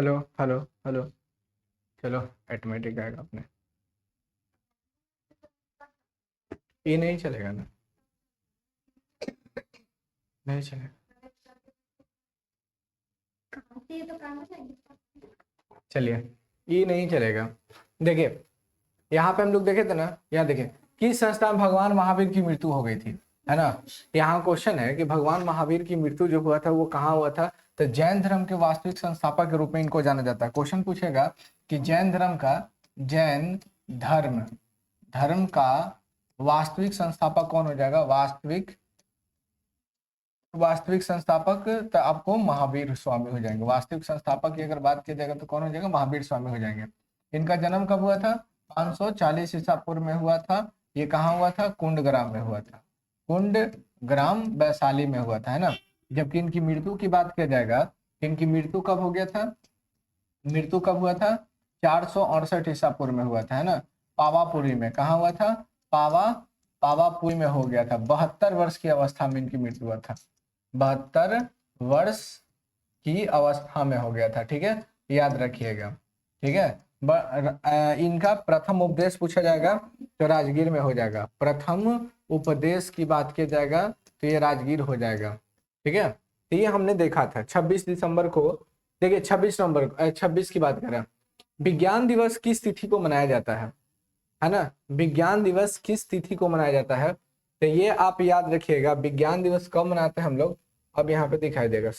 Hello hello hello. चलो automatic आएगा अपने। ये नहीं चलेगा ना? नहीं चलेगा। चलिए, ये नहीं चलेगा। देखिए, यहाँ पे हम लोग देखे थे ना, यहाँ देखिए किस संस्था में भगवान महावीर की मृत्यु हो गई थी, है ना। यहाँ क्वेश्चन है कि भगवान महावीर की मृत्यु जो हुआ था वो कहाँ हुआ था। तो जैन धर्म के वास्तविक संस्थापक के रूप में इनको जाना जाता है। क्वेश्चन पूछेगा कि जैन धर्म धर्म का वास्तविक संस्थापक कौन हो जाएगा। वास्तविक संस्थापक तो आपको महावीर स्वामी हो जाएंगे। वास्तविक संस्थापक की अगर बात की जाएगा तो कौन हो जाएगा, महावीर स्वामी हो जाएंगे। इनका जन्म कब हुआ था, 540 ईसा पूर्व में हुआ था। ये कहाँ हुआ था, कुंडग्राम में हुआ था। कुंडग्राम वैशाली में हुआ था, है ना। जबकि इनकी मृत्यु की बात किया जाएगा, इनकी मृत्यु कब हो गया था, मृत्यु कब हुआ था, 468 ईसा पूर्व में हुआ था, है ना। पावापुरी में, कहाँ हुआ था, पावापुरी में हो गया था। 72 वर्ष की अवस्था में इनकी मृत्यु हुआ था। 72 वर्ष की अवस्था में हो गया था, ठीक है, याद रखिएगा, ठीक है। इनका प्रथम उपदेश पूछा जाएगा तो राजगीर में हो जाएगा। प्रथम उपदेश की बात किया जाएगा तो ये राजगीर हो जाएगा, ठीक है। तो ये हमने देखा था 26 दिसंबर को। देखिए 26 की बात करें, विज्ञान दिवस किस तिथि को मनाया जाता है ना। विज्ञान दिवस किस तिथि को मनाया जाता है, तो ये आप याद रखिएगा। विज्ञान दिवस कब मनाते हैं हम लोग, अब यहाँ पे दिखाई देगा।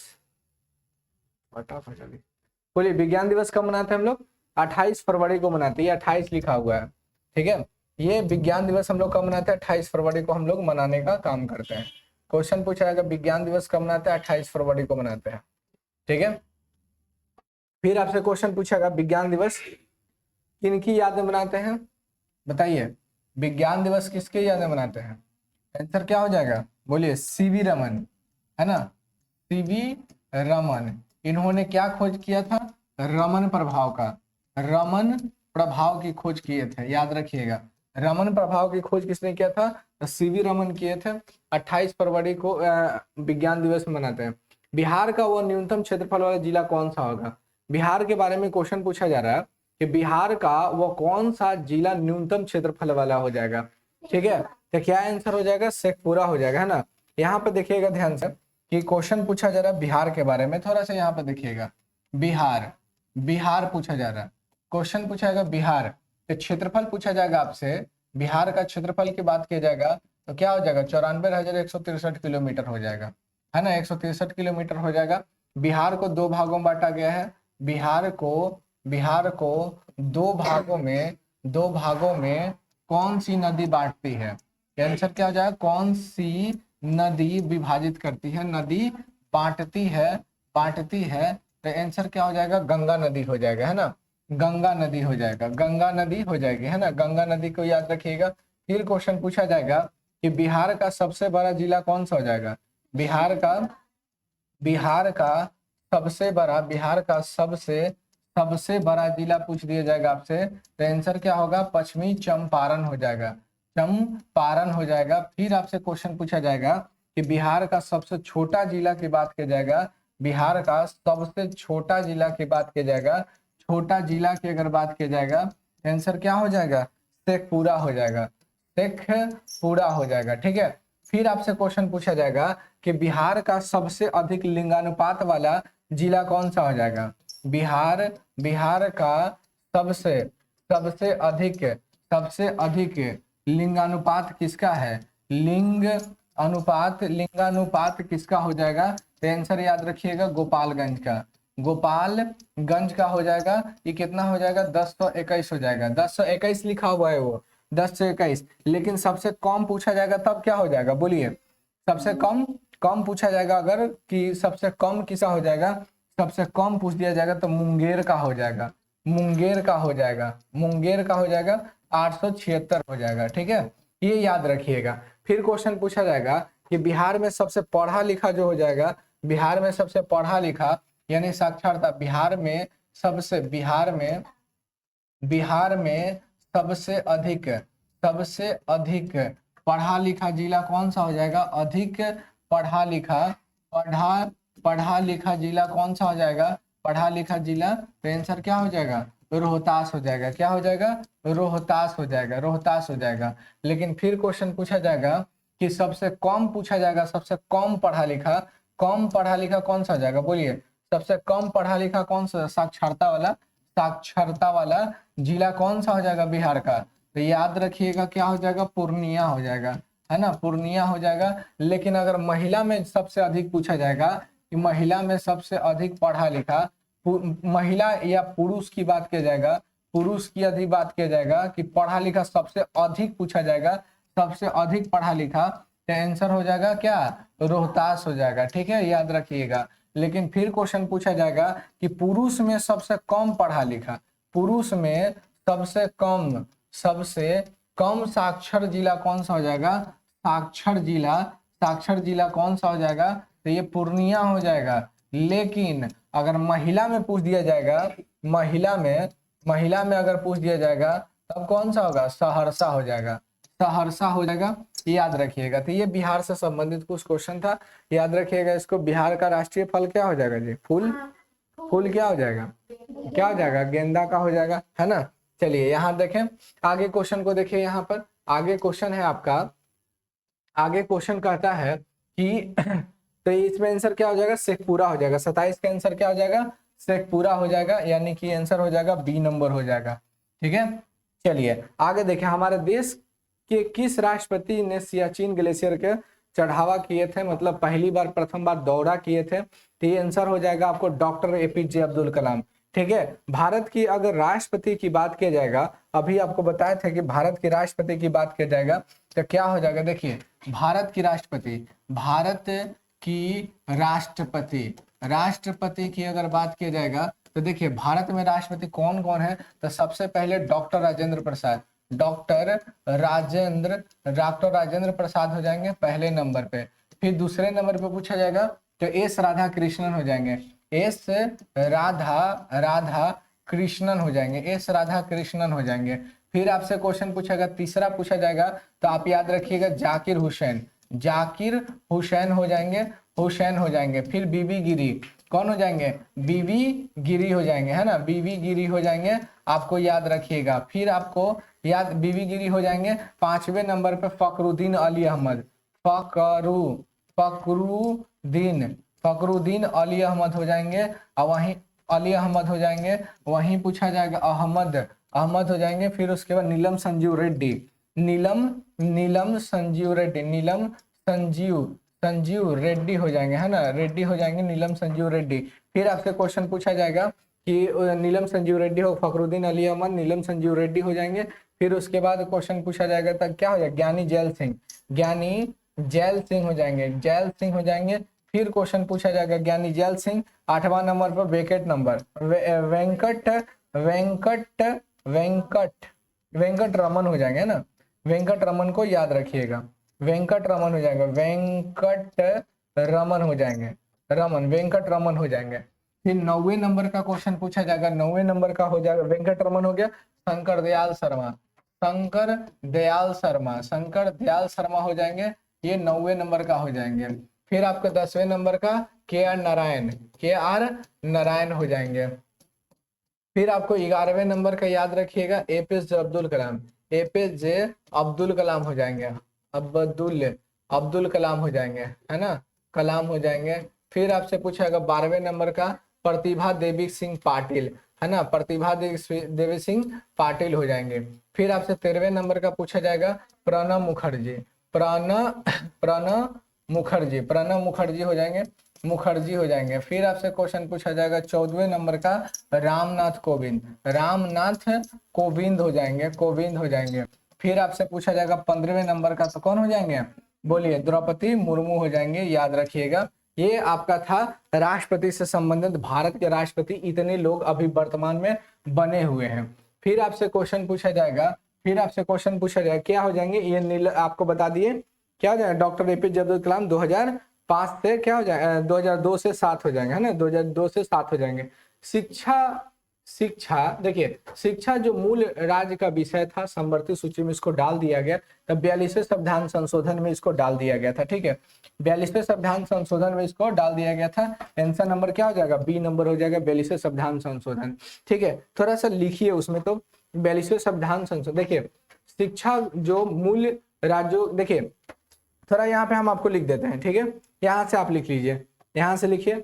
बोलिए, विज्ञान दिवस कब मनाते हैं हम लोग, 28 फरवरी को मनाते हैं। ये 28 लिखा हुआ है, ठीक है। ये विज्ञान दिवस हम लोग कब मनाते हैं, 28 फरवरी को हम लोग मनाने का काम करते हैं। क्वेश्चन पूछा जाएगा विज्ञान दिवस कब मनाते हैं, 28 फरवरी को मनाते हैं, ठीक है। फिर आपसे क्वेश्चन पूछेगा विज्ञान दिवस किनकी याद में मनाते हैं, बताइए। विज्ञान दिवस किसके याद में मनाते हैं, आंसर क्या हो जाएगा, बोलिए सीवी रमन, है ना। सीवी रमन, इन्होंने क्या खोज किया था, रमन प्रभाव का। रमन प्रभाव की खोज किए थे, याद रखिएगा। रमन प्रभाव की खोज किसने किया था, तो सीवी रमन किए थे। 28 फरवरी को विज्ञान दिवस मनाते हैं। बिहार का वो न्यूनतम क्षेत्रफल वाला जिला कौन सा होगा। बिहार के बारे में क्वेश्चन पूछा जा रहा है कि बिहार का वो कौन सा जिला न्यूनतम क्षेत्रफल वाला हो जाएगा, ठीक है। तो क्या आंसर हो जाएगा, शेखपुरा हो जाएगा, है ना। यहाँ पे देखिएगा ध्यान से कि क्वेश्चन पूछा जा रहा है बिहार के बारे में। थोड़ा सा यहाँ पे देखिएगा, बिहार पूछा जा रहा है, क्वेश्चन पूछा जाएगा बिहार, तो क्षेत्रफल पूछा जाएगा आपसे। बिहार का क्षेत्रफल की बात किया जाएगा तो क्या हो जाएगा, 94,163 किलोमीटर हो जाएगा, है ना। 163 किलोमीटर हो जाएगा। बिहार को दो भागों में बांटा गया है। बिहार को दो भागों में कौन सी नदी बांटती है, आंसर क्या हो जाएगा, कौन सी नदी विभाजित करती है, नदी बांटती है। तो आंसर क्या हो जाएगा, गंगा नदी हो जाएगा, है ना। गंगा नदी हो जाएगा, गंगा नदी हो जाएगी, है ना। गंगा नदी को याद रखिएगा। फिर क्वेश्चन पूछा जाएगा कि बिहार का सबसे बड़ा जिला कौन सा हो जाएगा। बिहार का सबसे बड़ा जिला पूछ दिया जाएगा आपसे, तो आंसर क्या होगा, पश्चिमी चंपारण हो जाएगा, चंपारण हो जाएगा। फिर आपसे क्वेश्चन पूछा जाएगा कि बिहार का सबसे छोटा जिला की बात किया जाएगा। बिहार का सबसे छोटा जिला की बात किया जाएगा, छोटा जिला की अगर बात किया जाएगा, आंसर क्या हो जाएगा, शेखपुरा हो जाएगा, शेखपुरा हो जाएगा, ठीक है। फिर आपसे क्वेश्चन पूछा जाएगा कि बिहार का सबसे अधिक लिंगानुपात वाला जिला कौन सा हो जाएगा। बिहार का सबसे अधिक लिंगानुपात किसका है, लिंगानुपात किसका हो जाएगा, तो आंसर याद रखिएगा गोपालगंज का हो जाएगा। ये कितना हो जाएगा, 1021 हो जाएगा। 1021 लिखा हुआ है वो, 1021। लेकिन सबसे कम पूछा जाएगा तब क्या हो जाएगा, बोलिए। सबसे कम पूछा जाएगा अगर कि सबसे कम किसा हो जाएगा, सबसे कम पूछ दिया जाएगा तो मुंगेर का हो जाएगा, मुंगेर का हो जाएगा 876 हो जाएगा, ठीक है। ये याद रखिएगा। फिर क्वेश्चन पूछा जाएगा कि बिहार में सबसे पढ़ा लिखा जो हो जाएगा, बिहार में सबसे पढ़ा लिखा यानी साक्षरता, बिहार में सबसे अधिक पढ़ा लिखा जिला कौन सा हो जाएगा, अधिक पढ़ा लिखा जिला कौन सा हो जाएगा, पढ़ा लिखा जिला, तो आंसर क्या हो जाएगा, रोहतास हो जाएगा। क्या हो जाएगा, रोहतास हो जाएगा, रोहतास हो जाएगा। लेकिन फिर क्वेश्चन पूछा जाएगा कि सबसे कम पूछा जाएगा, सबसे कम पढ़ा लिखा कौन सा हो जाएगा, बोलिए सबसे कम पढ़ा लिखा कौन सा, साक्षरता वाला जिला कौन सा हो जाएगा बिहार का, तो याद रखिएगा क्या हो जाएगा, पूर्णिया हो जाएगा, है ना, पूर्णिया हो जाएगा। लेकिन अगर महिला में सबसे अधिक पूछा जाएगा कि महिला में सबसे अधिक पढ़ा लिखा, महिला या पुरुष की बात किया जाएगा, पुरुष की अधिक बात किया जाएगा कि पढ़ा लिखा सबसे अधिक पूछा जाएगा, सबसे अधिक पढ़ा लिखा, तो आंसर हो जाएगा क्या, रोहतास हो जाएगा। ठीक है, याद रखिएगा। लेकिन फिर क्वेश्चन पूछा जाएगा कि पुरुष में सबसे कम पढ़ा लिखा, पुरुष में सबसे कम साक्षर जिला कौन सा हो जाएगा, साक्षर जिला कौन सा हो जाएगा, तो ये पूर्णिया हो जाएगा। लेकिन अगर महिला में पूछ दिया जाएगा, महिला में अगर पूछ दिया जाएगा तब कौन सा होगा, सहरसा हो जाएगा, सहरसा हो जाएगा। याद रखिएगा। तो ये बिहार से संबंधित कुछ क्वेश्चन था, याद रखिएगा इसको। बिहार का राष्ट्रीय फल क्या हो जाएगा जी, फूल, फूल क्या हो जाएगा, क्या हो जाएगा, गेंदा का हो जाएगा, है ना। चलिए यहाँ देखें आगे क्वेश्चन को, देखिए यहाँ पर आगे क्वेश्चन है आपका, आगे क्वेश्चन कहता है कि तो इसमें आंसर क्या हो जाएगा, शेखपुरा हो जाएगा। 27 का आंसर क्या हो जाएगा, शेखपुरा हो जाएगा, यानी कि आंसर हो जाएगा बी नंबर हो जाएगा। ठीक है, चलिए आगे देखें, हमारे देश के किस राष्ट्रपति ने सियाचिन ग्लेशियर के चढ़ावा किए थे, मतलब पहली बार प्रथम बार दौरा किए थे, तो ये आंसर हो जाएगा आपको डॉक्टर एपीजे अब्दुल कलाम। ठीक है, भारत की अगर राष्ट्रपति की बात किया जाएगा, अभी आपको बताया था कि भारत के राष्ट्रपति की बात किया जाएगा तो क्या हो जाएगा, देखिए भारत की राष्ट्रपति की अगर बात किया जाएगा तो देखिए भारत में राष्ट्रपति कौन कौन है, तो सबसे पहले डॉक्टर राजेंद्र प्रसाद हो जाएंगे पहले नंबर पे। फिर दूसरे नंबर पे पूछा जाएगा तो एस राधा कृष्णन हो जाएंगे, एस राधा कृष्णन हो जाएंगे। फिर आपसे क्वेश्चन पूछेगा, तीसरा पूछा जाएगा तो आप याद रखिएगा जाकिर हुसैन हो जाएंगे। फिर बीबी गिरी कौन हो जाएंगे, बीबी गिरी हो जाएंगे, है ना, बीबी गिरी हो जाएंगे, आपको याद रखिएगा। फिर आपको याद बीबी गिरी हो जाएंगे। 5वें नंबर पे फखरुद्दीन अली अहमद, फखरुद्दीन अली अहमद हो जाएंगे, और वहीं अली अहमद हो जाएंगे, वहीं पूछा जाएगा अहमद हो जाएंगे। फिर उसके बाद नीलम संजीव रेड्डी हो जाएंगे, है ना, रेड्डी हो जाएंगे, नीलम संजीव रेड्डी। फिर आपसे क्वेश्चन पूछा जाएगा कि नीलम संजीव रेड्डी हो, फखरुद्दीन अली अहमद, नीलम संजीव रेड्डी हो जाएंगे। फिर उसके बाद क्वेश्चन पूछा जाएगा तब क्या हो जाएगा, ज्ञानी जैल सिंह हो जाएंगे। फिर क्वेश्चन पूछा जाएगा ज्ञानी जैल सिंह। 8वां नंबर पर वेंकट रमन हो जाएंगे, है ना, वेंकट रमन को याद रखिएगा, वेंकट रमन हो जाएंगे, वेंकट रमन हो जाएंगे। फिर 9वें नंबर का क्वेश्चन पूछा जाएगा, 9वें नंबर का हो जाएगा, वेंकट रमन हो गया, शंकर दयाल शर्मा हो जाएंगे, ये 9वें नंबर का हो जाएंगे। फिर आपका 10वें नंबर का के आर नारायण हो जाएंगे। फिर आपको 11वें नंबर का याद रखिएगा एपीजे अब्दुल कलाम हो जाएंगे, अब्दुल कलाम हो जाएंगे, है ना, कलाम हो जाएंगे। फिर आपसे पूछेगा 12वें नंबर का प्रतिभा देवी सिंह पाटिल, है ना, प्रतिभा देवी सिंह पाटिल हो जाएंगे। फिर आपसे 13वें नंबर का पूछा जाएगा प्रणब मुखर्जी हो जाएंगे। फिर आपसे क्वेश्चन पूछा जाएगा 14वें नंबर का रामनाथ कोविंद हो जाएंगे। फिर आपसे पूछा जाएगा 15वें नंबर का तो कौन हो जाएंगे, बोलिए द्रौपदी मुर्मू हो जाएंगे, याद रखिएगा। ये आपका था राष्ट्रपति से संबंधित, भारत के राष्ट्रपति इतने लोग अभी वर्तमान में बने हुए हैं। फिर आपसे क्वेश्चन पूछा जाएगा क्या हो जाएंगे, ये आपको बता दिए क्या हो जाएगा, डॉक्टर एपीजे अब्दुल कलाम 2005 से क्या हो जाएगा, 2002 से 7 हो जाएंगे, है ना, 2002 से 7 हो जाएंगे। शिक्षा शिक्षा, देखिए शिक्षा जो मूल राज्य का विषय था संवर्ती सूची में इसको डाल दिया गया, तब 42वें संविधान संशोधन में इसको डाल दिया गया था। ठीक है, 42वें संविधान संशोधन में इसको डाल दिया गया था। आंसर नंबर क्या हो जाएगा, बी नंबर हो जाएगा, 42वें संविधान संशोधन। ठीक है, थोड़ा सा लिखिए उसमें, तो 42वें संविधान संशोधन, देखिए शिक्षा जो मूल राज्यों, देखिए थोड़ा यहाँ पे हम आपको लिख देते हैं। ठीक है, यहाँ से आप लिख लीजिए, यहाँ से लिखिए।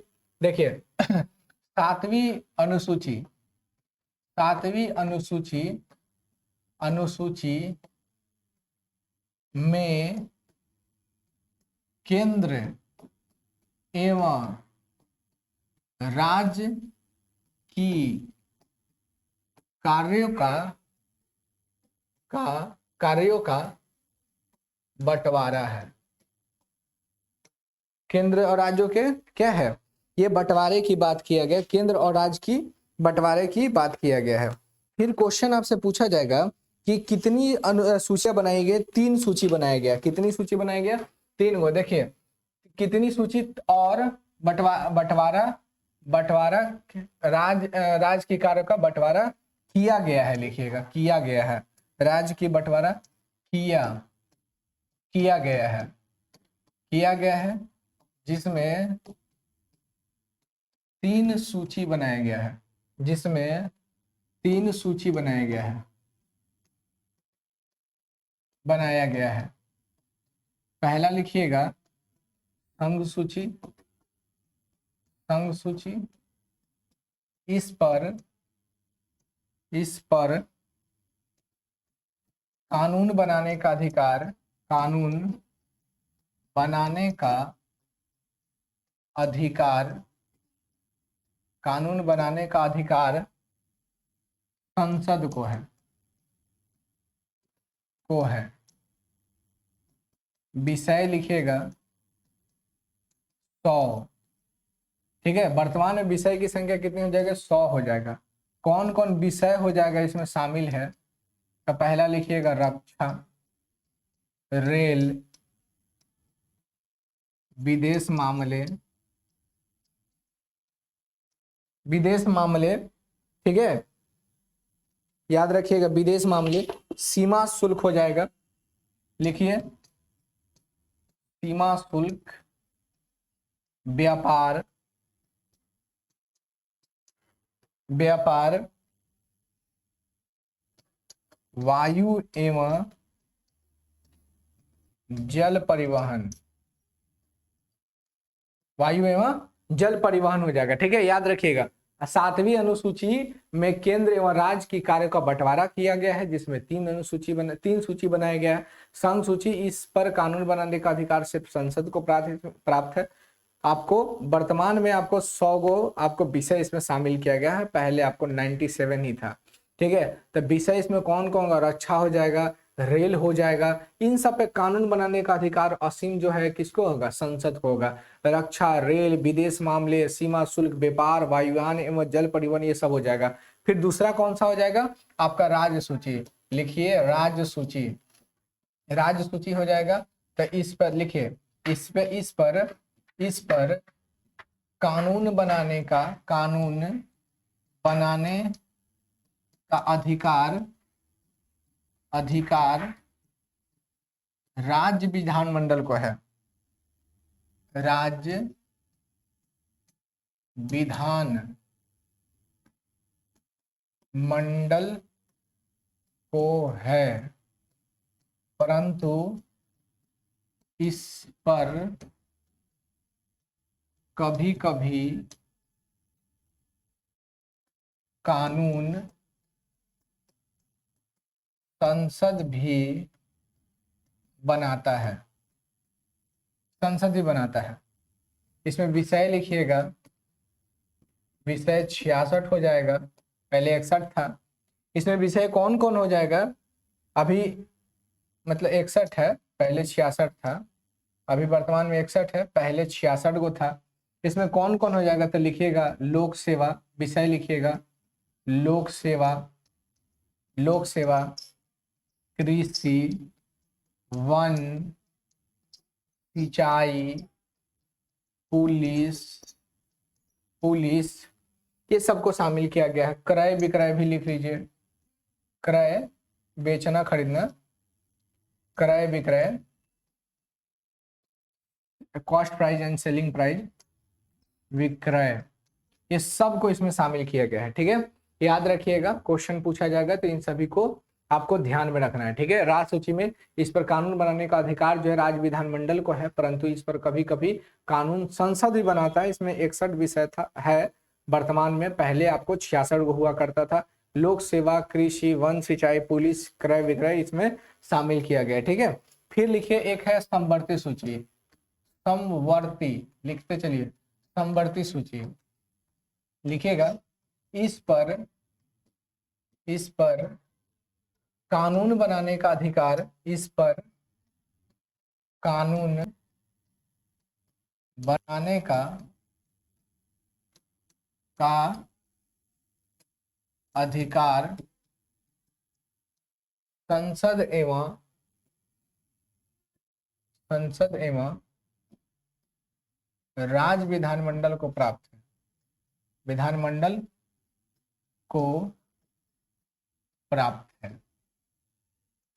देखिए सातवीं अनुसूची, सातवीं अनुसूची, अनुसूची में केंद्र एवं राज्य की कार्यों का बंटवारा है। केंद्र और राज्यों के क्या है, ये बंटवारे की बात किया गया, केंद्र और राज्य की बंटवारे की बात किया गया है। फिर क्वेश्चन आपसे पूछा जाएगा कि कितनी सूचियां बनाई गई, 3 सूची बनाया गया। कितनी सूची बनाया गया, 3 गो। देखिए कितनी सूची और बंटवारा, बंटवारा राज्य की कार्यों का बंटवारा किया गया है, लिखिएगा किया गया है, राज्य की बंटवारा किया गया है, जिसमें 3 सूची बनाया गया है, जिसमें 3 सूची बनाया गया है। पहला लिखिएगा संघ सूची, संघ सूची, इस पर कानून बनाने का अधिकार, कानून बनाने का अधिकार, कानून बनाने का अधिकार संसद को है। विषय लिखिएगा 100। ठीक है, वर्तमान में विषय की संख्या कितनी हो जाएगा, 100 हो जाएगा। कौन कौन विषय हो जाएगा इसमें शामिल है, तो पहला लिखिएगा रक्षा, रेल, विदेश मामले, ठीक है, याद रखिएगा विदेश मामले, सीमा शुल्क हो जाएगा, लिखिए सीमा शुल्क, व्यापार, वायु एवं जल परिवहन, वायु एवं जल परिवहन हो जाएगा। ठीक है, याद रखिएगा 7वीं अनुसूची में केंद्र एवं राज्य की कार्यों का बंटवारा किया गया है, जिसमें 3 सूची बनाया गया है। संघ सूची, इस पर कानून बनाने का अधिकार सिर्फ संसद को प्राप्त है। आपको वर्तमान में आपको 100 गो आपको विषय इसमें शामिल किया गया है, पहले आपको 97 ही था। ठीक है, तो विषय इसमें कौन कौन होगा, रक्षा हो जाएगा, रेल हो जाएगा, इन सब पे कानून बनाने का अधिकार असीम जो है किसको होगा, संसद को होगा। रक्षा, रेल, विदेश मामले, सीमा शुल्क, व्यापार, वायुयान एवं जल परिवहन, ये सब हो जाएगा। फिर दूसरा कौन सा हो जाएगा आपका, राज्य सूची, लिखिए राज्य सूची, राज्य सूची हो जाएगा। तो इस पर लिखिए, इस पर कानून बनाने का अधिकार राज्य विधानमंडल को है, राज्य विधान मंडल को है, परंतु इस पर कभी कभी कानून संसद भी बनाता है, इसमें विषय लिखिएगा, विषय 66 हो जाएगा, पहले 61 था। इसमें विषय कौन कौन हो जाएगा, अभी मतलब 61 है, पहले 66 था, अभी वर्तमान में 61 है, पहले 66 गो था। इसमें कौन कौन हो जाएगा, तो लिखिएगा लोक सेवा, विषय लिखिएगा लोक सेवा, कृषि, वन, सिंचाई, पुलिस, ये सबको शामिल किया गया है। क्रय विक्रय भी लिख लीजिए, क्रय बेचना खरीदना, क्रय विक्रय, cost price and selling price, विक्रय, ये सबको इसमें शामिल किया गया है। ठीक है, याद रखिएगा, क्वेश्चन पूछा जाएगा तो इन सभी को आपको ध्यान में रखना है। ठीक है, राज्य सूची में इस पर कानून बनाने का अधिकार जो है राज्य विधानमंडल को है, परंतु इस पर कभी कभी कानून संसद भी बनाता है। इसमें 61 विषय था है वर्तमान में, पहले आपको 66 हुआ करता था। लोक सेवा, कृषि, वन, सिंचाई, पुलिस, क्रय विक्रय इसमें शामिल किया गया। ठीक है, फिर लिखिए एक है समवर्ती सूची, समवर्ती लिखते चलिए, समवर्ती सूची लिखिएगा। इस पर कानून बनाने का अधिकार, इस पर कानून बनाने का अधिकार संसद एवं राज्य विधानमंडल को प्राप्त है। विधानमंडल को प्राप्त है।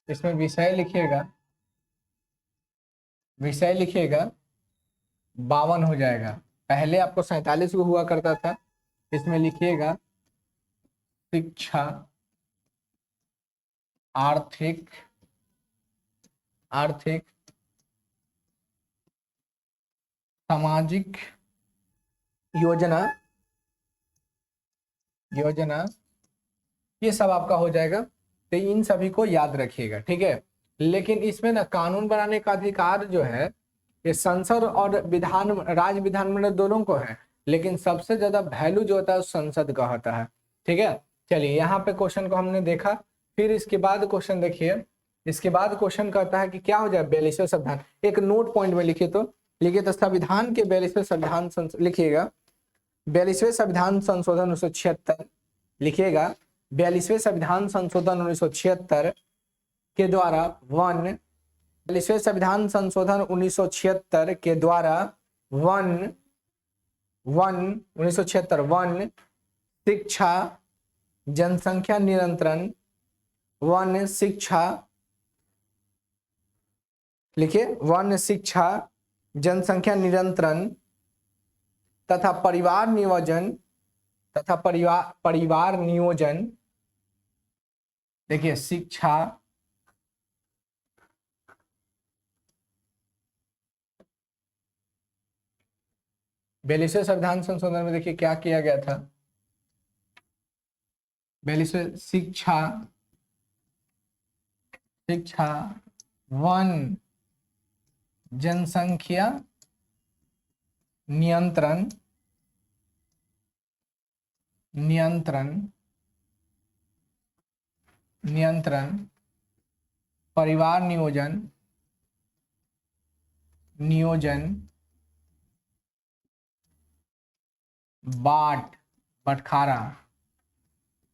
इसमें विषय लिखिएगा, विषय लिखिएगा 52 हो जाएगा। पहले आपको 47 को हुआ करता था। इसमें लिखिएगा शिक्षा, आर्थिक सामाजिक योजना ये सब आपका हो जाएगा। तो इन सभी को याद रखिएगा। ठीक है, लेकिन इसमें ना कानून बनाने का अधिकार जो है ये संसद और राज्य विधानमंडल दोनों को है, लेकिन सबसे ज्यादा वैल्यू जो होता है संसद का होता है। ठीक है, चलिए यहाँ पे क्वेश्चन को हमने देखा। फिर इसके बाद क्वेश्चन देखिए, इसके बाद क्वेश्चन कहता है कि क्या हो जाए 42वें संविधान। एक नोट पॉइंट में लिखिए तो संविधान के 42वें संविधान लिखिएगा 42वें संविधान संशोधन 1976 लिखिएगा। 42वें संविधान संशोधन 1976 के द्वारा 42वें संविधान संशोधन 1976 के द्वारा 1976 शिक्षा, जनसंख्या नियंत्रण, शिक्षा लिखिए, शिक्षा, जनसंख्या नियंत्रण तथा परिवार नियोजन देखिए शिक्षा, बयालीसवें संविधान संशोधन में देखिए क्या किया गया था। 42वें शिक्षा, जनसंख्या नियंत्रण, परिवार नियोजन, बटखारा,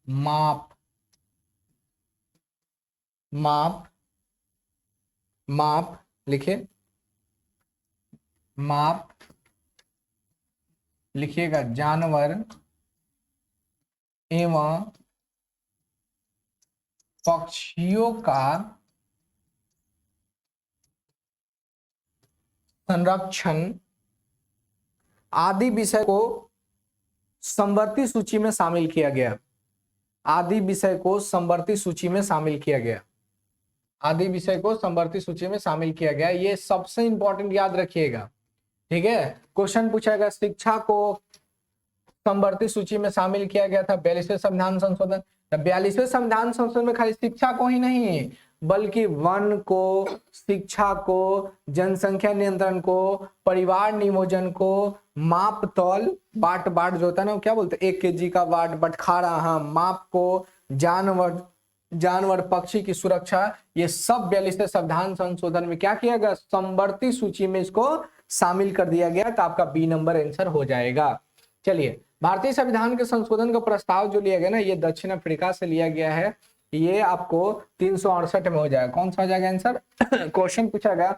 माप लिखिए, माप लिखिएगा, जानवर एवं पक्षियों का संरक्षण आदि विषय को समवर्ती सूची में शामिल किया गया। आदि विषय को समवर्ती सूची में शामिल किया गया। आदि विषय को समवर्ती सूची में शामिल किया गया। ये सबसे इंपॉर्टेंट याद रखिएगा। ठीक है, क्वेश्चन पूछेगा शिक्षा को समवर्ती सूची में शामिल किया गया था 42वें संविधान संशोधन। 42वें संविधान संशोधन में खाली शिक्षा को ही नहीं बल्कि वन को, शिक्षा को, जनसंख्या नियंत्रण को, परिवार नियोजन को, माप तौल बाट जो होता है ना, क्या बोलते हैं 1 kg का वाट, बटखारा, हाँ, माप को, जानवर पक्षी की सुरक्षा, ये सब 42वें संविधान संशोधन में क्या किया गया, समवर्ती सूची में इसको शामिल कर दिया गया। तो आपका बी नंबर आंसर हो जाएगा। चलिए, भारतीय संविधान के संशोधन का प्रस्ताव जो लिया गया ना, ये दक्षिण अफ्रीका से लिया गया है। ये आपको 368 में हो जाएगा। कौन सा हो जाएगा आंसर? क्वेश्चन पूछा गया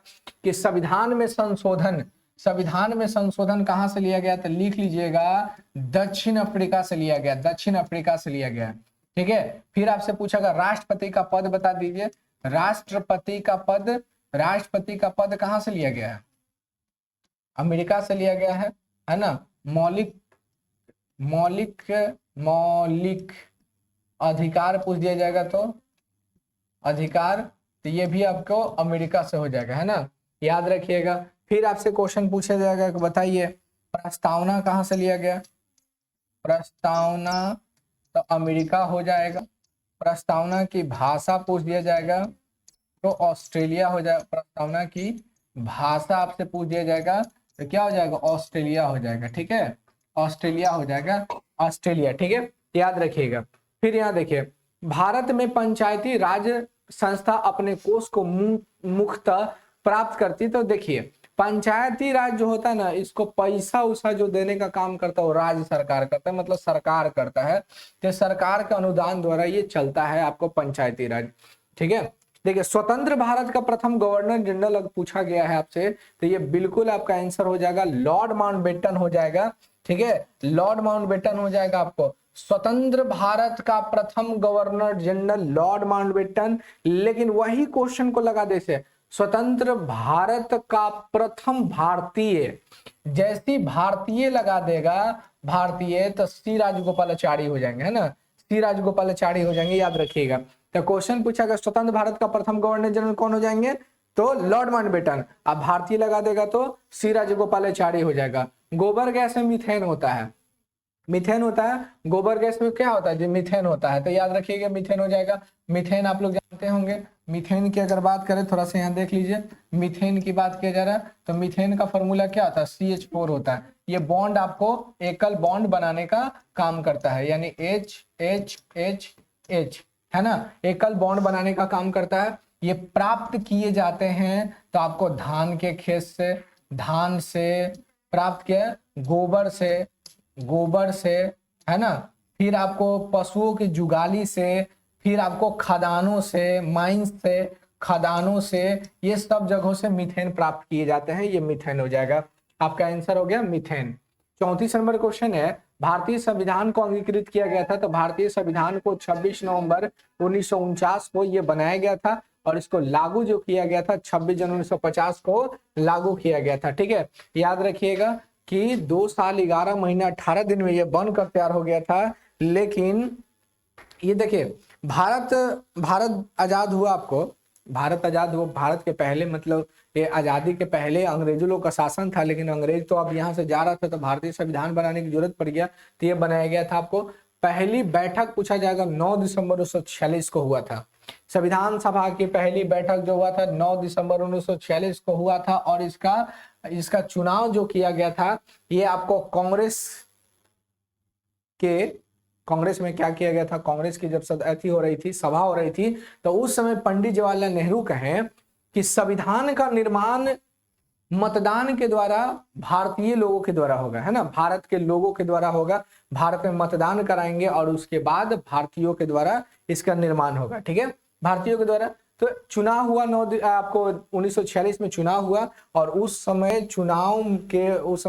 कि संविधान में संशोधन संविधान में संशोधन कहां से लिया गया? तो लिख लीजिएगा, दक्षिण अफ्रीका से लिया गया, दक्षिण अफ्रीका से लिया गया। ठीक है, फिर आपसे पूछेगा राष्ट्रपति का पद बता दीजिए। राष्ट्रपति का पद, राष्ट्रपति का पद कहां से लिया गया है? अमेरिका से लिया गया है ना। मौलिक मौलिक मौलिक अधिकार पूछ दिया जाएगा तो अधिकार, तो ये भी आपको अमेरिका से हो जाएगा, है ना, याद रखिएगा। फिर आपसे क्वेश्चन पूछा जाएगा कि बताइए प्रस्तावना कहां से लिया गया? प्रस्तावना तो अमेरिका हो जाएगा। प्रस्तावना की भाषा पूछ दिया जाएगा तो ऑस्ट्रेलिया हो जाएगा। प्रस्तावना की भाषा आपसे पूछ दिया जाएगा तो क्या हो जाएगा? ऑस्ट्रेलिया हो जाएगा। ठीक है, ऑस्ट्रेलिया हो जाएगा, ऑस्ट्रेलिया। ठीक है, याद रखिएगा। फिर यहाँ देखिए, भारत में पंचायती राज संस्था अपने कोष को मुख्यतः प्राप्त करती। तो देखिए पंचायती राज जो होता है ना, इसको पैसा उसा जो देने का काम करता है वो राज्य सरकार करता है, मतलब सरकार करता है। तो सरकार के अनुदान द्वारा ये चलता है आपको पंचायती राज। ठीक है, देखिए स्वतंत्र भारत का प्रथम गवर्नर जनरल अगर पूछा गया है आपसे तो ये बिल्कुल आपका आंसर हो जाएगा लॉर्ड माउंटबेटन हो जाएगा। ठीक है, लॉर्ड माउंटबेटन हो जाएगा आपको। स्वतंत्र भारत का प्रथम गवर्नर जनरल लॉर्ड माउंटबेटन। लेकिन वही क्वेश्चन को लगा दे से स्वतंत्र भारत का प्रथम भारतीय, जैसी भारतीय लगा देगा भारतीय तो सी राजगोपालाचारी हो जाएंगे, है ना, सी राजगोपालाचारी हो जाएंगे, याद रखिएगा। तो क्वेश्चन पूछा गया स्वतंत्र भारत का प्रथम गवर्नर जनरल कौन हो जाएंगे? तो लॉर्ड माउंटबेटन। अब भारतीय लगा देगा तो सी राजगोपालाचारी हो जाएगा। गोबर गैस में मीथेन होता है, मीथेन होता है, गोबर गैस में क्या होता है? जो मीथेन होता है, तो याद रखिएगा मीथेन हो जाएगा। मीथेन आप लोग जानते होंगे। मीथेन की अगर बात करें, थोड़ा सा यहाँ देख लीजिए, मीथेन की बात किया जा रहा है तो मीथेन का फॉर्मूला क्या होता है? CH4 होता है। ये बॉन्ड आपको एकल बॉन्ड बनाने का काम करता है, यानी H है ना, एकल बॉन्ड बनाने का काम करता है। ये प्राप्त किए जाते हैं तो आपको धान के खेत से, धान से प्राप्त किया, गोबर से, है ना, फिर आपको पशुओं की जुगाली से, फिर आपको खदानों से, माइंस से, खदानों से, ये सब जगहों से मीथेन प्राप्त किए जाते हैं। ये मीथेन हो जाएगा, आपका आंसर हो गया मीथेन। 34 नंबर क्वेश्चन है, भारतीय संविधान को अंगीकृत किया गया था। तो भारतीय संविधान को 26 नवंबर 1949 को ये बनाया गया था और इसको लागू जो किया गया था 26 जनवरी 1950 को लागू किया गया था। ठीक है, याद रखिएगा कि 2 साल 11 महीने 18 दिन में ये बनकर तैयार हो गया था। लेकिन ये देखिए भारत आजाद हुआ, आपको भारत आजाद हुआ, भारत के पहले मतलब ये आजादी के पहले अंग्रेजों लोग का शासन था, लेकिन अंग्रेज तो अब यहाँ से जा रहा था तो भारतीय संविधान बनाने की जरूरत पड़ गया, तो ये बनाया गया था। आपको पहली बैठक पूछा जाएगा 9 दिसंबर 1946 को हुआ था। संविधान सभा की पहली बैठक जो हुआ था 9 दिसंबर 1946 को हुआ था और इसका चुनाव जो किया गया था ये आपको कांग्रेस में क्या किया गया था? कांग्रेस की जब सदस्यता हो रही थी, सभा हो रही थी, तो उस समय पंडित जवाहरलाल नेहरू कहें कि संविधान का निर्माण मतदान के द्वारा भारतीय लोगों के द्वारा होगा, है ना, भारत के लोगों के द्वारा होगा। भारत में मतदान कराएंगे और उसके बाद भारतीयों के द्वारा इसका निर्माण होगा। ठीक है, भारतीयों के द्वारा। तो चुनाव हुआ आपको 1946 में चुनाव हुआ और उस समय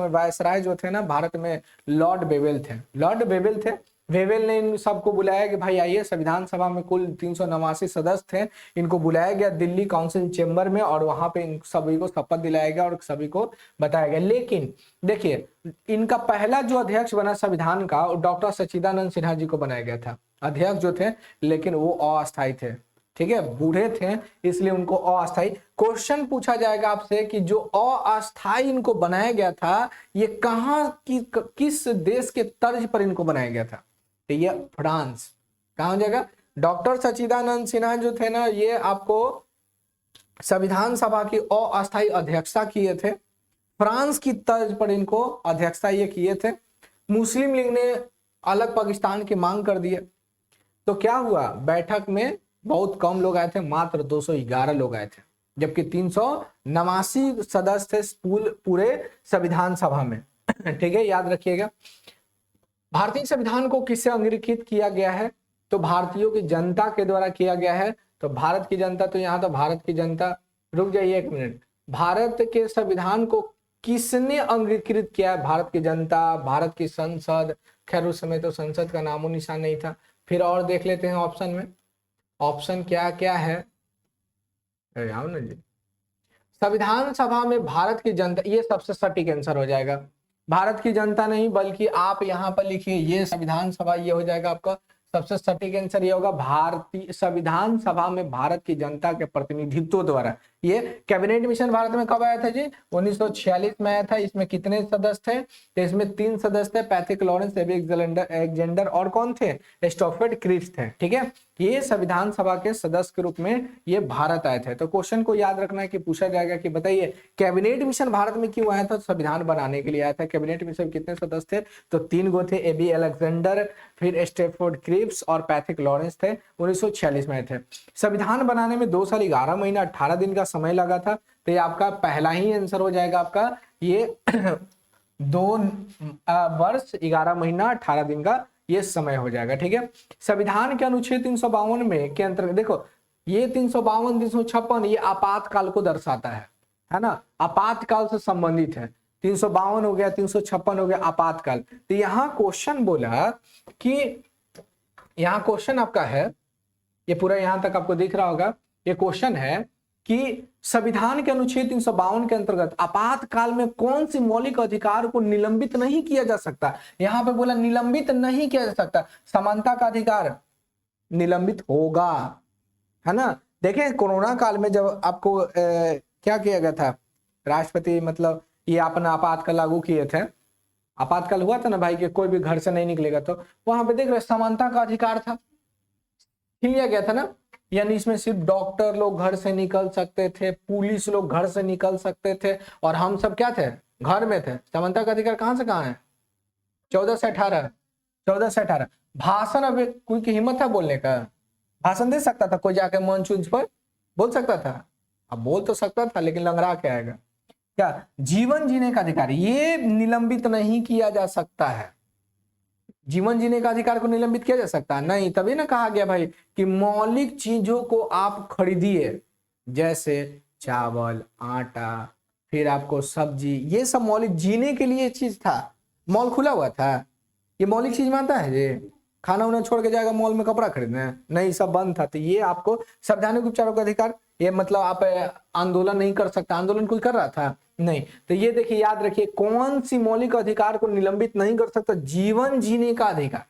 वायसराय जो थे ना भारत में, लॉर्ड बेवेल थे। वेवेल ने इन सबको बुलाया कि भाई आइए, संविधान सभा में कुल 389 सदस्य थे, इनको बुलाया गया दिल्ली काउंसिल चेंबर में और वहां पे इन सभी को शपथ दिलाया गया और सभी को बताया गया। लेकिन देखिए इनका पहला जो अध्यक्ष बना संविधान का डॉक्टर सच्चिदानंद सिन्हा जी को बनाया गया था अध्यक्ष जो थे, लेकिन वो अस्थायी थे। ठीक है, बूढ़े थे इसलिए उनको अस्थायी। क्वेश्चन पूछा जाएगा आपसे कि जो अस्थायी इनको बनाया गया था ये किस देश के तर्ज पर इनको बनाया गया था? तो ये फ्रांस। कहां हो जाएगा? डॉक्टर सच्चिदानंद सिन्हा जो थे ना, ये आपको संविधान सभा की अस्थायी अध्यक्षता किए थे। फ्रांस की तर्ज पर इनको अध्यक्षता ये किए थे। मुस्लिम लीग ने अलग पाकिस्तान की मांग कर दिए तो क्या हुआ? बैठक में बहुत कम लोग आए थे, मात्र 211 लोग आए थे, जबकि 389 सदस्य थे पूरे संविधान सभा में। ठीक है, याद रखिएगा। भारतीय संविधान को किससे अंगीकृत किया गया है? तो भारतीयों की जनता के द्वारा किया गया है। तो भारत की जनता, तो यहाँ तो भारत की जनता, रुक जाइए एक मिनट, भारत के संविधान को किसने अंगीकृत किया है? भारत की जनता, भारत की संसद। खैर उस समय तो संसद का नामो निशान नहीं था। फिर और देख लेते हैं ऑप्शन में, ऑप्शन क्या क्या है। अरे आओ ना जी। संविधान सभा में भारत की जनता, ये सबसे सटीक आंसर हो जाएगा। भारत की जनता नहीं, बल्कि आप यहाँ पर लिखिए ये संविधान सभा, ये हो जाएगा आपका सबसे सटीक आंसर। ये होगा भारतीय संविधान सभा में भारत की जनता के प्रतिनिधित्व द्वारा। ये कैबिनेट मिशन भारत में कब आया था जी? 1946 में आया था। इसमें कितने सदस्य थे? तो इसमें 3 सदस्य थे, पैट्रिक लॉरेंस, एलेक्जेंडर और कौन थे? स्टॉफर्ड क्रिप्स थे। ठीक है, ये संविधान सभा के सदस्य के रूप में ये भारत आए थे। तो क्वेश्चन को याद रखना है कि पूछा जाएगा कि बताइए कैबिनेट मिशन भारत में क्यों आया था? संविधान बनाने के लिए आया था। कैबिनेट मिशन कितने सदस्य थे? तो 3 गो थे, एबी अलेक्जेंडर, फिर स्टैफोर्ड क्रिप्स और पैट्रिक लॉरेंस थे। 1946 में थे। संविधान बनाने में 2 साल 11 महीना 18 दिन का समय लगा था। तो ये आपका पहला ही आंसर हो जाएगा आपका ये 2 वर्ष 11 महीना 18 दिन का ये समय हो जाएगा। ठीक है, संविधान के अनुच्छेद 352 में के अंतर्गत देखो, ये 352 356 ये आपातकाल को दर्शाता है ना, आपातकाल से संबंधित है। 352 हो गया, 356 हो गया आपातकाल। तो यहाँ क्वेश्चन बोला कि, यहाँ क्वेश्चन आपका है, ये पूरा यहां तक आपको दिख रहा होगा, ये क्वेश्चन है कि संविधान के अनुच्छेद 352 के अंतर्गत आपातकाल में कौन सी मौलिक अधिकार को निलंबित नहीं किया जा सकता? यहां पे बोला निलंबित नहीं किया जा सकता। समानता का अधिकार निलंबित होगा, है ना। देखें कोरोना काल में जब आपको क्या किया गया था, राष्ट्रपति मतलब ये अपना आपातकाल लागू किए थे, आपातकाल हुआ था ना भाई कि कोई भी घर से नहीं निकलेगा, तो वहां पे देख रहे समानता का अधिकार था, छीन लिया गया था ना। यानी इसमें सिर्फ डॉक्टर लोग घर से निकल सकते थे, पुलिस लोग घर से निकल सकते थे, और हम सब क्या थे? घर में थे। समानता का अधिकार कहां से कहां है? 14 से 18, 14 से 18। भाषण, अब कोई की हिम्मत था बोलने का? भाषण दे सकता था कोई जाके मंच उंच पर बोल सकता था? अब बोल तो सकता था, लेकिन लंगड़ा के आएगा क्या? जीवन जीने का अधिकार ये निलंबित नहीं किया जा सकता है। जीवन जीने का अधिकार को निलंबित किया जा सकता है नहीं, तभी ना कहा गया भाई कि मौलिक चीजों को आप खरीदिए, जैसे चावल, आटा, फिर आपको सब्जी, ये सब मौलिक जीने के लिए चीज था। मॉल खुला हुआ था, ये मौलिक चीज मानता है ये? खाना उन्हें छोड़ के जाएगा मॉल में कपड़ा खरीदने? नहीं, सब बंद था। तो ये आपको संवैधानिक उपचारों का अधिकार, ये मतलब आप आंदोलन नहीं कर सकता। आंदोलन कोई कर रहा था? नहीं। तो ये देखिए, याद रखिए कौन सी मौलिक अधिकार को निलंबित नहीं कर सकता? जीवन जीने का अधिकार।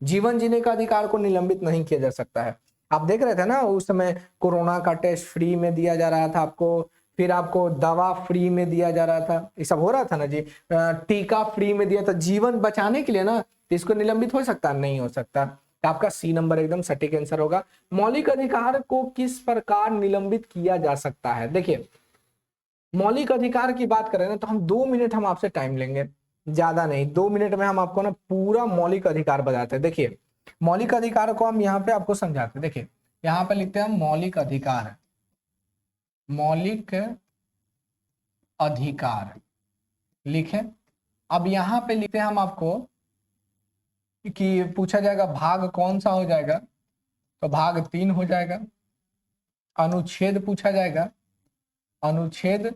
जीवन जीने का अधिकार को निलंबित नहीं किया जा सकता है। आप देख रहे थे ना उस समय कोरोना का टेस्ट फ्री में दिया जा रहा था आपको, फिर आपको दवा फ्री में दिया जा रहा था, ये सब हो रहा था ना जी। टीका फ्री में दिया था जीवन बचाने के लिए ना। इसको निलंबित हो सकता? नहीं हो सकता। आपका सी नंबर एकदम सटीक आंसर होगा। मौलिक अधिकार को किस प्रकार निलंबित किया जा सकता है? देखिए मौलिक अधिकार की बात करें ना तो हम 2 मिनट हम आपसे टाइम लेंगे, ज्यादा नहीं। 2 मिनट में हम आपको ना पूरा मौलिक अधिकार बताते हैं। देखिए मौलिक अधिकार को हम यहाँ पे आपको समझाते हैं। देखिए यहाँ पे लिखते हैं हम मौलिक अधिकार, मौलिक अधिकार लिखे। अब यहाँ पे लिखते हैं हम आपको कि पूछा जाएगा भाग कौन सा हो जाएगा, तो भाग 3 हो जाएगा। अनुच्छेद पूछा जाएगा, अनुच्छेद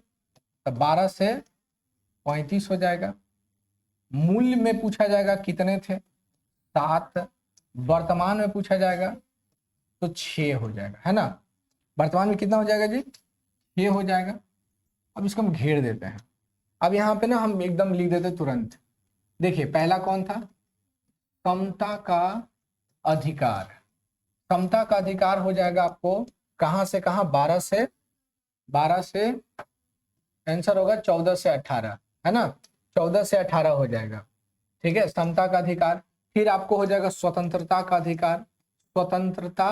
12 से 35 हो जाएगा। मूल्य में पूछा जाएगा कितने थे? 7। वर्तमान में पूछा जाएगा तो 6 हो जाएगा, है ना। वर्तमान में कितना हो जाएगा जी? 6 हो जाएगा। अब इसको हम घेर देते हैं। अब यहाँ पे ना हम एकदम लिख देते तुरंत। देखिए पहला कौन था? समता का अधिकार। समता का अधिकार हो जाएगा आपको कहां से कहां? 12 से आंसर होगा 14 से 18, है ना। 14 से 18 हो जाएगा, ठीक है, समता का अधिकार। फिर आपको हो जाएगा स्वतंत्रता का अधिकार, स्वतंत्रता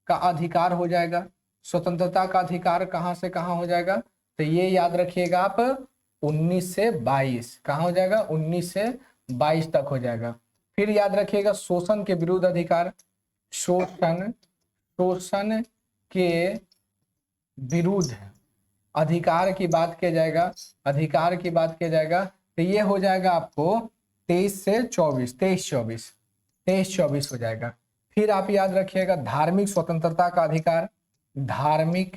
का अधिकार हो जाएगा। स्वतंत्रता का अधिकार कहां से कहां हो जाएगा? तो ये याद रखिएगा आप 19 से 22, कहां हो जाएगा? 19 से 22 तक हो जाएगा। फिर याद रखिएगा शोषण के विरुद्ध अधिकार, शोषण के विरुद्ध अधिकार की बात किया जाएगा, अधिकार की बात किया जाएगा। तो ये हो जाएगा आपको 23 से 24, 23-24 हो जाएगा। फिर आप याद रखिएगा धार्मिक स्वतंत्रता का अधिकार, धार्मिक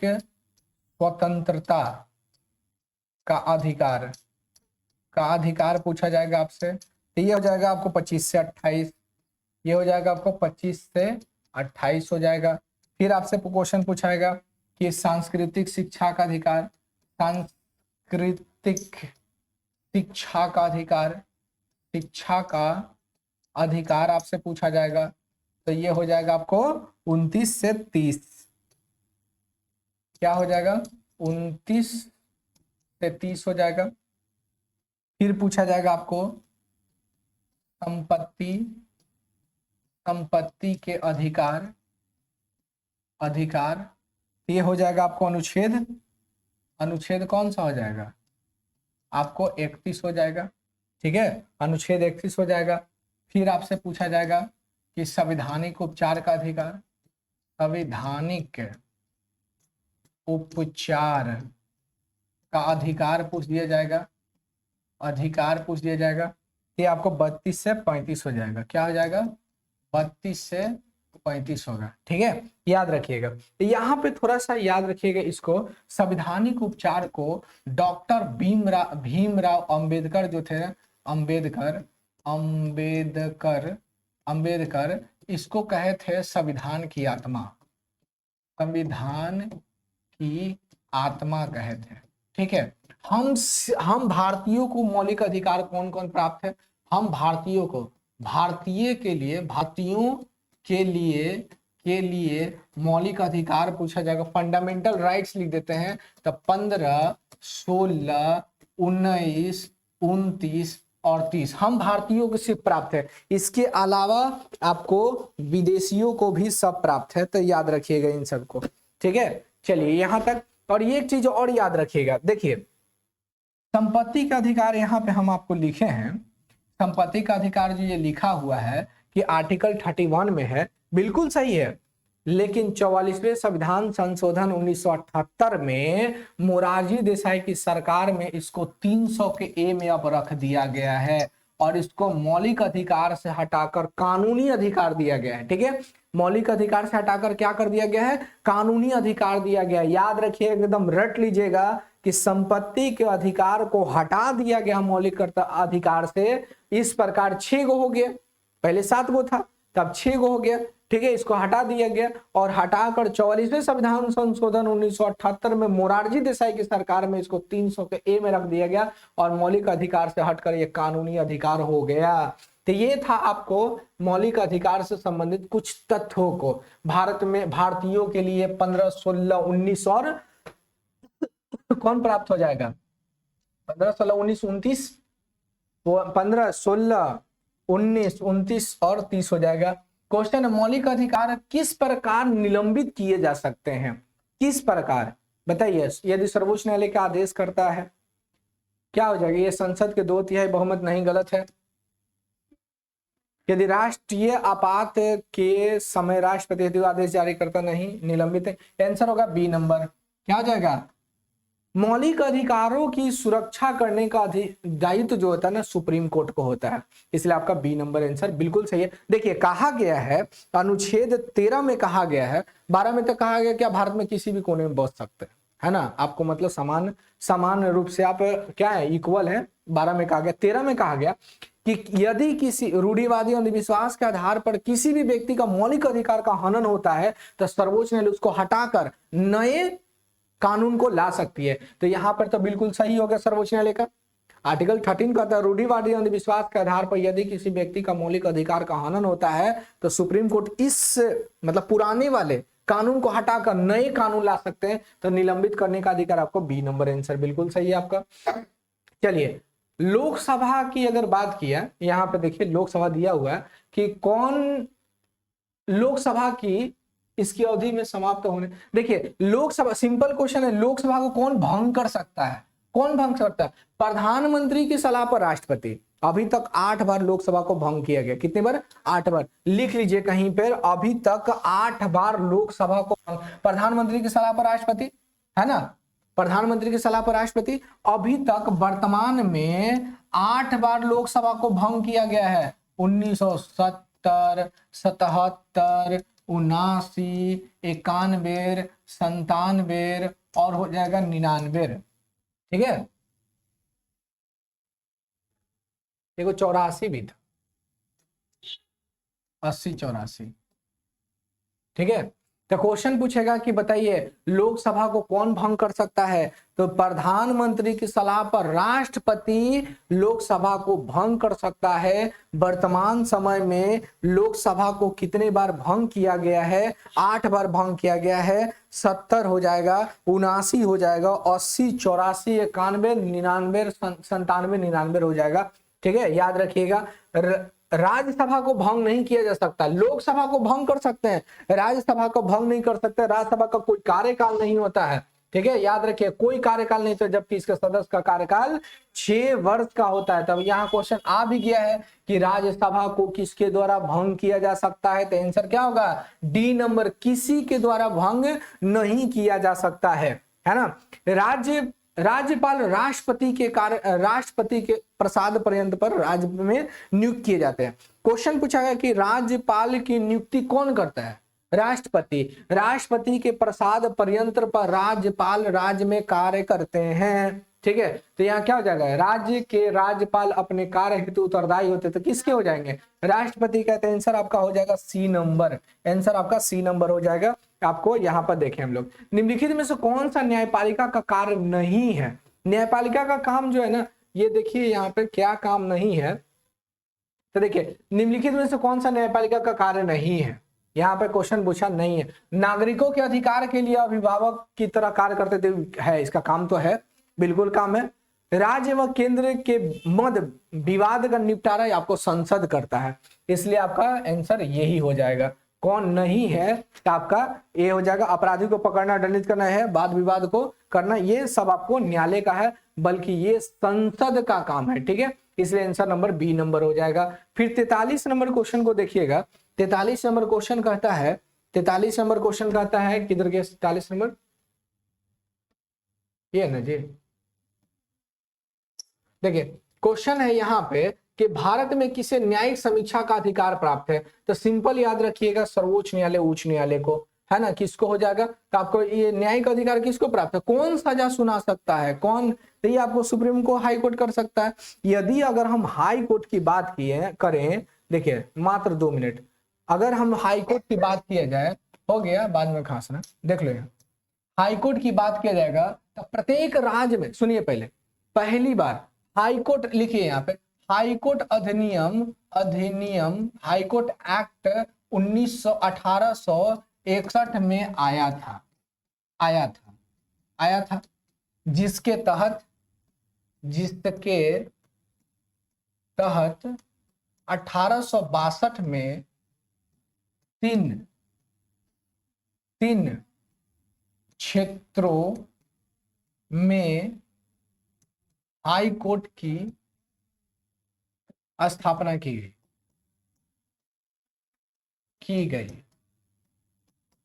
स्वतंत्रता का अधिकार पूछा जाएगा आपसे, तो ये हो जाएगा आपको 25 से 28, ये हो जाएगा आपको 25 से 28 हो जाएगा। फिर आपसे क्वेश्चन पूछाएगा कि सांस्कृतिक शिक्षा का अधिकार, सांस्कृतिक शिक्षा का अधिकार आपसे पूछा जाएगा, तो ये हो जाएगा आपको 29 से 30, क्या हो जाएगा 29 से 30 हो जाएगा। फिर पूछा जाएगा आपको संपत्ति के अधिकार, ये हो जाएगा आपको अनुच्छेद कौन सा हो जाएगा आपको 31 हो जाएगा, ठीक है, अनुच्छेद 31 हो जाएगा। फिर आपसे पूछा जाएगा कि संवैधानिक उपचार का अधिकार, संवैधानिक उपचार का अधिकार पूछ दिया जाएगा, ये आपको 32 से 35 हो जाएगा, क्या हो जाएगा 32 से 35 होगा, ठीक है, याद रखिएगा। तो यहाँ पे थोड़ा सा याद रखिएगा इसको, संवैधानिक उपचार को डॉक्टर भीमराव अंबेडकर जो थे, अंबेडकर इसको कहे थे संविधान की आत्मा कहे थे, ठीक है। हम भारतीयों को मौलिक अधिकार कौन कौन प्राप्त है, हम भारतीयों के लिए मौलिक अधिकार पूछा जाएगा, फंडामेंटल राइट्स लिख देते हैं, तो 15, 16, 19, 29 और 30 हम भारतीयों को सिर्फ प्राप्त है, इसके अलावा आपको विदेशियों को भी सब प्राप्त है, तो याद रखिएगा इन सबको, ठीक है। चलिए यहाँ तक, और ये एक चीज और याद रखिएगा, देखिए संपत्ति का अधिकार यहाँ पे हम आपको लिखे हैं, संपत्ति का अधिकार जो ये लिखा हुआ है कि आर्टिकल 31 में है, बिल्कुल सही है, लेकिन 44वें संविधान संशोधन 1978 में मोरारजी देसाई की सरकार में इसको 300 के ए में अब रख दिया गया है और इसको मौलिक अधिकार से हटाकर कानूनी अधिकार दिया गया है, ठीक है। मौलिक अधिकार से हटाकर क्या कर दिया गया है, कानूनी अधिकार दिया गया है। याद रखिए, एकदम रट लीजिएगा कि संपत्ति के अधिकार को हटा दिया गया मौलिक अधिकार से, इस प्रकार 6 गो हो गया, पहले 7 गो था तब 6 गो हो गया, ठीक है, इसको हटा दिया गया और हटाकर 44वें संविधान संशोधन 1978 में मोरारजी देसाई की सरकार में इसको 300 के ए में रख दिया गया और मौलिक अधिकार से हटकर ये कानूनी अधिकार हो गया। तो ये था आपको मौलिक अधिकार से संबंधित कुछ तथ्यों को, भारत में भारतीयों के लिए 15, 16, 19 और कौन प्राप्त हो जाएगा 15, 16, 19, 29, 15, 16, 19, 29 और 30 हो जाएगा। क्वेश्चन, मौलिक अधिकार किस प्रकार निलंबित किए जा सकते हैं, किस प्रकार बताइए। यदि सर्वोच्च न्यायालय का आदेश करता है क्या हो जाएगा, ये संसद के 2/3 बहुमत नहीं, गलत है। यदि राष्ट्रीय आपात के समय राष्ट्रपति यदि आदेश जारी करता नहीं, निलंबित है। आंसर होगा बी नंबर, क्या हो जाएगा, मौलिक अधिकारों की सुरक्षा करने का दायित्व जो होता है ना सुप्रीम कोर्ट को होता है, इसलिए आपका बी नंबर आंसर बिल्कुल सही है। देखिए कहा गया है अनुच्छेद 13 में कहा गया है, 12 में तो कहा गया क्या भारत में किसी भी कोने में बस सकते हैं, है ना, आपको मतलब समान रूप से आप क्या है इक्वल है, 12 में कहा गया। 13 में कहा गया कि यदि किसी रूढ़िवादी अंधविश्वास के आधार पर किसी भी व्यक्ति का मौलिक अधिकार का हनन होता है तो सर्वोच्च न्यायालय उसको हटाकर नए कानून को ला सकती है। तो यहां पर तो बिल्कुल सही हो गया सर्वोच्च न्यायालय का। आर्टिकल 13 कहता है रूढ़िवादी अंधविश्वास के आधार पर यदि किसी व्यक्ति का मौलिक अधिकार का हनन होता है तो सुप्रीम कोर्ट इस मतलब पुराने वाले कानून को हटाकर नए कानून ला सकते हैं, तो निलंबित करने का अधिकार आपको बी नंबर आंसर बिल्कुल सही है आपका। चलिए लोकसभा की अगर बात किया, यहां पे देखिए लोकसभा दिया हुआ है कि कौन लोकसभा की इसकी अवधि में समाप्त होने, देखिए लोकसभा सिंपल क्वेश्चन है, लोकसभा को कौन भंग कर सकता है, कौन भंग सकता है, प्रधानमंत्री की सलाह पर राष्ट्रपति। अभी तक 8 बार लोकसभा को भंग किया गया, कितने बार, 8 बार, लिख लीजिए कहीं पर, अभी तक 8 बार लोकसभा को प्रधानमंत्री की सलाह पर राष्ट्रपति, है ना, प्रधानमंत्री की सलाह पर राष्ट्रपति। अभी तक वर्तमान में 8 बार लोकसभा को भंग किया गया है, 1970, 77, 79, 91, 97 और हो जाएगा 99, ठीक है। देखो 84 भी था, 80 84, ठीक है। तो क्वेश्चन पूछेगा कि बताइए लोकसभा को कौन भंग कर सकता है, तो प्रधानमंत्री की सलाह पर राष्ट्रपति लोकसभा को भंग कर सकता है। वर्तमान समय में लोकसभा को कितने बार भंग किया गया है, 8 बार भंग किया गया है। 70 हो जाएगा, 79 हो जाएगा, 80 84 91 99 97 99 हो जाएगा, ठीक है। याद रखिएगा राज्यसभा को भंग नहीं किया जा सकता, लोकसभा को भंग कर सकते हैं, राज्यसभा को भंग नहीं कर सकते। राज्यसभा का कोई कार्यकाल नहीं होता है, ठीक है। याद रखिए कोई कार्यकाल नहीं, तो जबकि इसके सदस्य का कार्यकाल 6 वर्ष का होता है। तब यहाँ क्वेश्चन आ भी गया है कि राज्यसभा को किसके द्वारा भंग किया जा सकता है, तो आंसर क्या होगा, डी नंबर, किसी के द्वारा भंग नहीं किया जा सकता है ना। राज्यपाल राष्ट्रपति के प्रसाद पर्यंत पर राज्य में नियुक्त किए जाते हैं। क्वेश्चन पूछा गया कि राज्यपाल की नियुक्ति कौन करता है, राष्ट्रपति। राष्ट्रपति के प्रसाद पर्यंत पर राज्यपाल राज्य में कार्य करते हैं, ठीक है। तो यहाँ क्या हो जाएगा, राज्य के राज्यपाल अपने कार्य हेतु उत्तरदायी होते, तो किसके हो जाएंगे, राष्ट्रपति का। तो आंसर आपका हो जाएगा सी नंबर, आंसर आपका सी नंबर हो जाएगा। आपको यहाँ पर देखें हम लोग, निम्नलिखित में से कौन सा न्यायपालिका का कार्य नहीं है। न्यायपालिका का काम जो है ना, ये देखिए यहाँ पे क्या काम नहीं है, तो देखिए निम्नलिखित में से कौन सा न्यायपालिका का कार्य नहीं है, यहाँ पे क्वेश्चन पूछा नहीं है। नागरिकों के अधिकार के लिए अभिभावक की तरह कार्य करते थे, है, इसका काम तो है, बिल्कुल काम है। राज्य व केंद्र के मध्य विवाद का निपटारा आपको संसद करता है, इसलिए आपका आंसर यही हो जाएगा। कौन नहीं है, तो आपका ए हो जाएगा। अपराधी को पकड़ना, दंडित करना है, वाद विवाद को करना, ये सब आपको न्यायालय का है, बल्कि ये संसद का काम है, ठीक है। इसलिए आंसर नंबर बी नंबर हो जाएगा। फिर 43 नंबर क्वेश्चन को देखिएगा। 43 नंबर क्वेश्चन कहता है, 43 नंबर क्वेश्चन कहता है, किधर के 43 नंबर, ये है ना जी। देखिए क्वेश्चन है यहाँ पे कि भारत में किसे न्यायिक समीक्षा का अधिकार प्राप्त है, तो सिंपल याद रखिएगा सर्वोच्च न्यायालय, उच्च न्यायालय को, है ना, किसको हो जाएगा। तो आपको ये न्यायिक अधिकार किसको प्राप्त है, कौन सजा सुना सकता है, कौन, तो ये आपको सुप्रीम कोर्ट, हाई कोर्ट कर सकता है। यदि अगर हम हाई कोर्ट की बात किए करें, देखिए मात्र 2 मिनट, अगर हम हाई कोर्ट की बात किया जाए, हो गया बाद में खांसना, देख लो, हाई कोर्ट की बात किया जाएगा तो प्रत्येक राज्य में, सुनिए पहले, पहली बार हाई कोर्ट लिखिए यहाँ पे, हाई कोर्ट अधिनियम, हाई कोर्ट एक्ट 1861 में आया था, जिसके तहत 1862 में तीन क्षेत्रों में हाई कोर्ट की स्थापना की गई।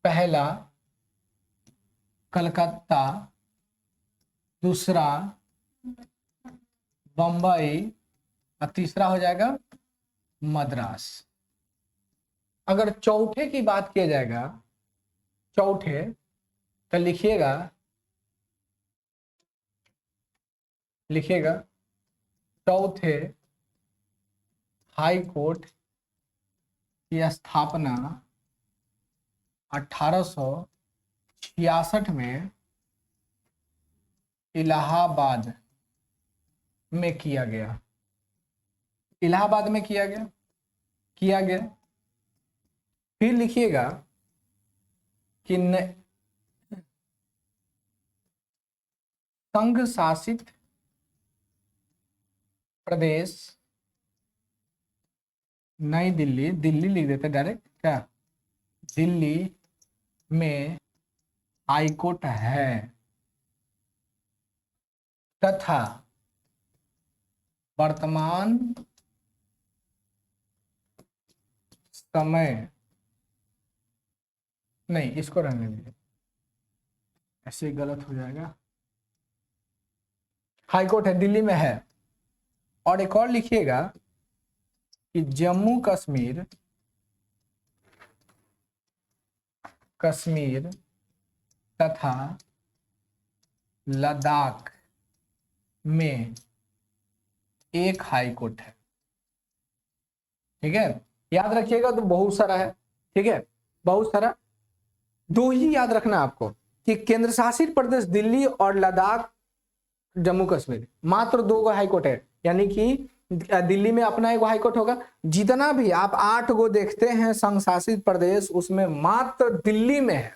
पहला कलकत्ता, दूसरा बंबई और तीसरा हो जाएगा मद्रास। अगर चौथे की बात किया जाएगा, चौथे, तो लिखिएगा चौथे हाई कोर्ट की स्थापना 1866 में इलाहाबाद में किया गया, इलाहाबाद में किया गया। फिर लिखिएगा कि संघ शासित प्रदेश नई दिल्ली, दिल्ली लिख देते डायरेक्ट, क्या, दिल्ली में हाई कोर्ट है तथा वर्तमान समय, नहीं इसको रहने दीजिए, ऐसे गलत हो जाएगा, हाई कोर्ट है, दिल्ली में है। और एक और लिखिएगा कि जम्मू कश्मीर तथा लद्दाख में एक हाई कोर्ट है, ठीक है, याद रखिएगा तो बहुत सारा है, ठीक है, बहुत सारा। दो ही याद रखना आपको कि केंद्र शासित प्रदेश दिल्ली और लद्दाख, जम्मू कश्मीर, मात्र 2 हाईकोर्ट है, यानी कि दिल्ली में अपना एक हाईकोर्ट होगा। जितना भी आप 8 गो देखते हैं संघ शासित प्रदेश, उसमें मात्र दिल्ली में है,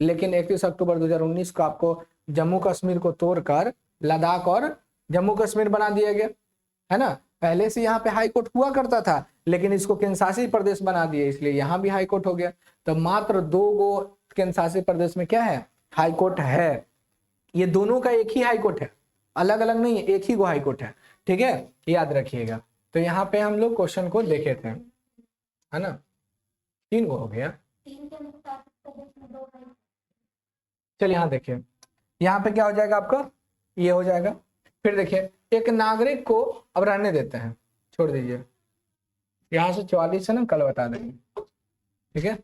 लेकिन 31 अक्टूबर 2019 को आपको जम्मू कश्मीर को तोड़कर लद्दाख और जम्मू कश्मीर बना दिया गया, है ना। पहले से यहाँ पे हाई कोर्ट हुआ करता था, लेकिन इसको केंद्र शासित प्रदेश बना दिए, इसलिए यहाँ भी हाई कोर्ट हो गया। तो मात्र 2 गो केंद्र शासित प्रदेश में क्या है, हाई कोर्ट है। ये दोनों का एक ही हाई कोर्ट है, अलग अलग नहीं है, एक ही गो हाई कोर्ट है, ठीक है, याद रखिएगा। तो यहाँ पे हम लोग क्वेश्चन को देखे थे, है ना, 3 गो हो गया। चलिए यहाँ देखिए, यहाँ पे क्या हो जाएगा आपका, ये हो जाएगा। फिर देखिए, एक नागरिक को अब रहने देते हैं, छोड़ दीजिए, यहाँ से 44 है ना, कल बता देंगे, ठीक है।